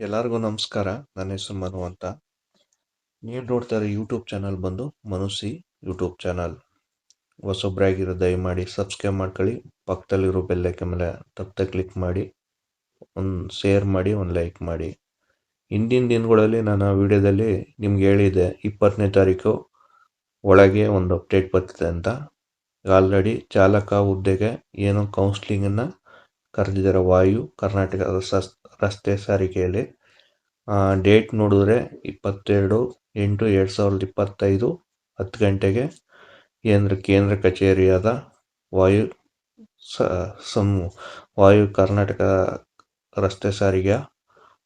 ಎಲ್ಲರಿಗೂ ನಮಸ್ಕಾರ. ನನ್ನ ಹೆಸರು ಮನು ಅಂತ. ನೀವು ನೋಡ್ತಾ ಇರೋ ಯೂಟ್ಯೂಬ್ ಚಾನಲ್ ಬಂದು ಮನುಸಿ ಯೂಟ್ಯೂಬ್ ಚಾನಲ್. ಹೊಸೊಬ್ಬರಾಗಿರೋ ದಯಮಾಡಿ ಸಬ್ಸ್ಕ್ರೈಬ್ ಮಾಡ್ಕೊಳ್ಳಿ. ಪಕ್ಕದಲ್ಲಿರೋ ಬೆಲ್ಲೈಕನ್ ಮೇಲೆ ತಪ್ಪದೆ ಕ್ಲಿಕ್ ಮಾಡಿ, ಒಂದು ಶೇರ್ ಮಾಡಿ, ಒಂದು ಲೈಕ್ ಮಾಡಿ. ಹಿಂದಿನ ದಿನಗಳಲ್ಲಿ ನಾನು ಆ ವಿಡಿಯೋದಲ್ಲಿ ನಿಮ್ಗೆ ಹೇಳಿದ್ದೆ 20ನೇ ತಾರೀಕು ಒಳಗೆ ಒಂದು ಅಪ್ಡೇಟ್ ಬರ್ತಿದೆ ಅಂತ. ಆಲ್ರೆಡಿ ಚಾಲಕ ಹುದ್ದೆಗೆ ಏನೋ ಕೌನ್ಸ್ಲಿಂಗನ್ನು ಕರೆದಿದ್ದಾರೆ ವಾಯು ಕರ್ನಾಟಕ ರಸ್ತೆ ಸಾರಿಗೆಯಲ್ಲಿ. ಡೇಟ್ ನೋಡಿದ್ರೆ 22/8/2025 10 ಗಂಟೆಗೆ ಕೇಂದ್ರ ಕಚೇರಿಯಾದ ವಾಯು ಕರ್ನಾಟಕ ರಸ್ತೆ ಸಾರಿಗೆ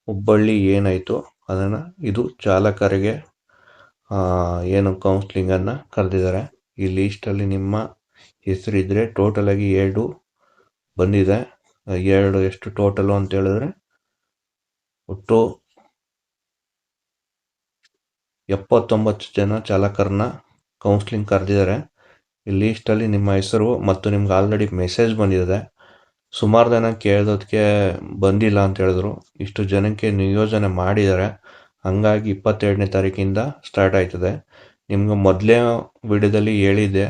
ಹುಬ್ಬಳ್ಳಿ ಏನಾಯಿತು ಅದನ್ನು ಇದು ಚಾಲಕರಿಗೆ ಏನು ಕೌನ್ಸ್ಲಿಂಗನ್ನು ಕರೆದಿದ್ದಾರೆ. ಈ ಲೀಸ್ಟಲ್ಲಿ ನಿಮ್ಮ ಹೆಸರಿದ್ದರೆ ಟೋಟಲಾಗಿ 2 ಬಂದಿದೆ. 2 ಎಷ್ಟು ಟೋಟಲು ಅಂತ ಹೇಳಿದ್ರೆ ಒಟ್ಟು 79 ಜನ ಚಾಲಕರನ್ನ ಕೌನ್ಸ್ಲಿಂಗ್ ಕರೆದಿದ್ದಾರೆ. ಈ ಲೀಸ್ಟಲ್ಲಿ ನಿಮ್ಮ ಹೆಸರು ಮತ್ತು ನಿಮ್ಗೆ ಆಲ್ರೆಡಿ ಮೆಸೇಜ್ ಬಂದಿದೆ. ಸುಮಾರು ಜನ ಕೇಳೋದಕ್ಕೆ ಬಂದಿಲ್ಲ ಅಂತ ಹೇಳಿದ್ರು. ಇಷ್ಟು ಜನಕ್ಕೆ ನಿಯೋಜನೆ ಮಾಡಿದ್ದಾರೆ. ಹಂಗಾಗಿ 22ನೇ ತಾರೀಕಿಂದ ಸ್ಟಾರ್ಟ್ ಆಯ್ತದೆ. ನಿಮ್ಗೆ ಮೊದಲೇ ವಿಡಿಯೋದಲ್ಲಿ ಹೇಳಿದ್ದೆ,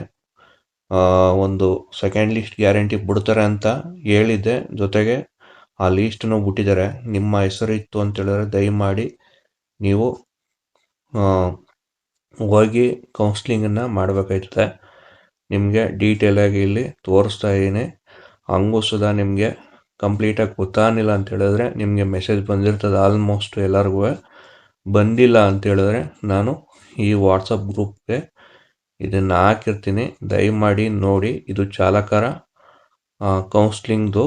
ಒಂದು ಸೆಕೆಂಡ್ ಲೀಸ್ಟ್ ಗ್ಯಾರಂಟಿ ಬಿಡ್ತಾರೆ ಅಂತ ಹೇಳಿದ್ದೆ. ಜೊತೆಗೆ ಆ ಲೀಸ್ಟನ್ನು ಬಿಟ್ಟಿದ್ದಾರೆ. ನಿಮ್ಮ ಹೆಸರು ಇತ್ತು ಅಂತ ಹೇಳಿದ್ರೆ ದಯಮಾಡಿ ನೀವು ಹೋಗಿ ಕೌನ್ಸ್ಲಿಂಗನ್ನು ಮಾಡಬೇಕಾಯ್ತದೆ. ನಿಮಗೆ ಡೀಟೇಲಾಗಿ ಇಲ್ಲಿ ತೋರಿಸ್ತಾ ಇದ್ದೀನಿ. ಹಂಗೂ ಸುಧಾ ನಿಮಗೆ ಕಂಪ್ಲೀಟಾಗಿ ಗೊತ್ತಾಗಿಲ್ಲ ಅಂತ ಹೇಳಿದ್ರೆ ನಿಮಗೆ ಮೆಸೇಜ್ ಬಂದಿರ್ತದೆ. ಆಲ್ಮೋಸ್ಟ್ ಎಲ್ಲರಿಗೂ ಬಂದಿಲ್ಲ ಅಂತ ಹೇಳಿದ್ರೆ ನಾನು ಈ ವಾಟ್ಸಪ್ ಗ್ರೂಪ್ಗೆ ಇದನ್ನು ಹಾಕಿರ್ತೀನಿ. ದಯಮಾಡಿ ನೋಡಿ. ಇದು ಚಾಲಕರ ಕೌನ್ಸ್ಲಿಂಗ್ದು.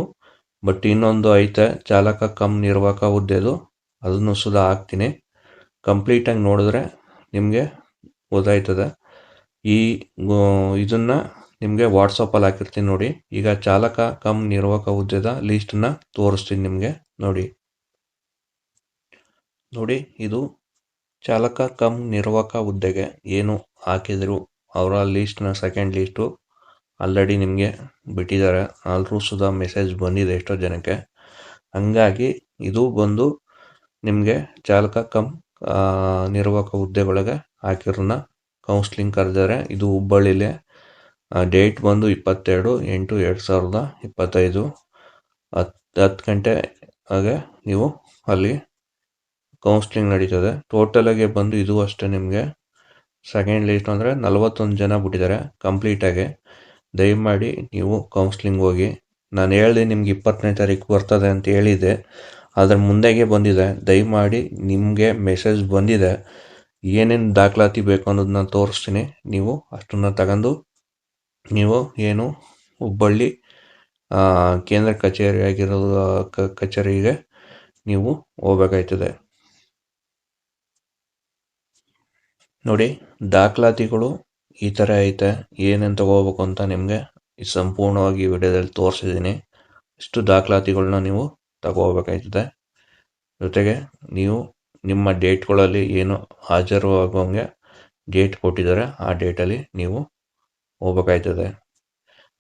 ಬಟ್ ಇನ್ನೊಂದು ಐತೆ ಚಾಲಕ ಕಮ್ ನಿರ್ವಾಹಕ ಹುದ್ದೆದು, ಅದನ್ನು ಸುಧಾ ಹಾಕ್ತೀನಿ. ಕಂಪ್ಲೀಟಾಗಿ ನೋಡಿದ್ರೆ ನಿಮಗೆ ಗೊತ್ತಾಯ್ತದೆ. ಇದನ್ನು ನಿಮಗೆ ವಾಟ್ಸಪ್ಪಲ್ಲಿ ಹಾಕಿರ್ತೀನಿ ನೋಡಿ. ಈಗ ಚಾಲಕ ಕಮ್ ನಿರ್ವಾಹಕ ಹುದ್ದೆದ ಲೀಸ್ಟನ್ನು ತೋರಿಸ್ತೀನಿ ನಿಮಗೆ. ನೋಡಿ, ಇದು ಚಾಲಕ ಕಮ್ ನಿರ್ವಾಹಕ ಹುದ್ದೆಗೆ ಏನು ಹಾಕಿದ್ರು ಅವರ ಲೀಸ್ಟ್ನ ಸೆಕೆಂಡ್ ಲೀಸ್ಟು ಆಲ್ರೆಡಿ ನಿಮಗೆ ಬಿಟ್ಟಿದ್ದಾರೆ. ಆಲ್ರೂ ಸುಧಾ ಮೆಸೇಜ್ ಬಂದಿದೆ ಎಷ್ಟೋ ಜನಕ್ಕೆ. ಹಂಗಾಗಿ ಇದು ಬಂದು ನಿಮಗೆ ಚಾಲಕ ಕಮ್ ನಿರ್ವಾಹಕ ಹುದ್ದೆಗಳಿಗೆ ಹಾಕಿರೋನ ಕೌನ್ಸ್ಲಿಂಗ್ ಕರೆದಿದ್ದಾರೆ. ಇದು ಹುಬ್ಬಳ್ಳಿಲೇ. ಡೇಟ್ ಬಂದು 22/8/2025 10 ಗಂಟೆ ಹಾಗೆ ನೀವು ಅಲ್ಲಿ ಕೌನ್ಸ್ಲಿಂಗ್ ನಡೀತದೆ. ಟೋಟಲಾಗಿ ಬಂದು ಇದು ಅಷ್ಟೇ. ನಿಮಗೆ ಸೆಕೆಂಡ್ ಲೀಸ್ಟ್ ಅಂದರೆ 41 ಜನ ಬಿಟ್ಟಿದ್ದಾರೆ ಕಂಪ್ಲೀಟಾಗಿ. ದಯಮಾಡಿ ನೀವು ಕೌನ್ಸ್ಲಿಂಗ್ ಹೋಗಿ. ನಾನು ಹೇಳಿದೆ ನಿಮ್ಗೆ 20ನೇ ತಾರೀಕು ಬರ್ತದೆ ಅಂತ ಹೇಳಿದ್ದೆ, ಅದ್ರ ಮುಂದೆಗೆ ಬಂದಿದೆ. ದಯಮಾಡಿ ನಿಮಗೆ ಮೆಸೇಜ್ ಬಂದಿದೆ. ಏನೇನು ದಾಖಲಾತಿ ಬೇಕು ಅನ್ನೋದನ್ನ ತೋರಿಸ್ತೀನಿ. ನೀವು ಅಷ್ಟನ್ನು ತಗೊಂಡು ನೀವು ಏನು ಹುಬ್ಬಳ್ಳಿ ಕೇಂದ್ರ ಕಚೇರಿಯಾಗಿರೋ ಕಚೇರಿಗೆ ನೀವು ಹೋಗಬೇಕಾಯ್ತದೆ. ನೋಡಿ, ದಾಖಲಾತಿಗಳು ಈ ಥರ ಐತೆ. ಏನೇನು ತಗೋಬೇಕು ಅಂತ ನಿಮಗೆ ಸಂಪೂರ್ಣವಾಗಿ ವಿಡಿಯೋದಲ್ಲಿ ತೋರಿಸಿದ್ದೀನಿ. ಇಷ್ಟು ದಾಖಲಾತಿಗಳನ್ನ ನೀವು ತಗೋಬೇಕಾಯ್ತದೆ. ಜೊತೆಗೆ ನೀವು ನಿಮ್ಮ ಡೇಟ್ಗಳಲ್ಲಿ ಏನು ಹಾಜರು ಆಗೋಂಗೆ ಡೇಟ್ ಕೊಟ್ಟಿದ್ದಾರೆ, ಆ ಡೇಟಲ್ಲಿ ನೀವು ಹೋಗ್ಬೇಕಾಯ್ತದೆ.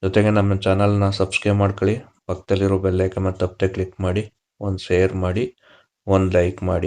ಜೊತೆಗೆ ನಮ್ಮ ಚಾನಲ್ನ ಸಬ್ಸ್ಕ್ರೈಬ್ ಮಾಡ್ಕೊಳ್ಳಿ. ಪಕ್ಕದಲ್ಲಿರೋ ಬೆಲ್ಲೈಕನ್ ತಪ್ಪದೆ ಕ್ಲಿಕ್ ಮಾಡಿ, ಒಂದು ಶೇರ್ ಮಾಡಿ, ಒಂದು ಲೈಕ್ ಮಾಡಿ.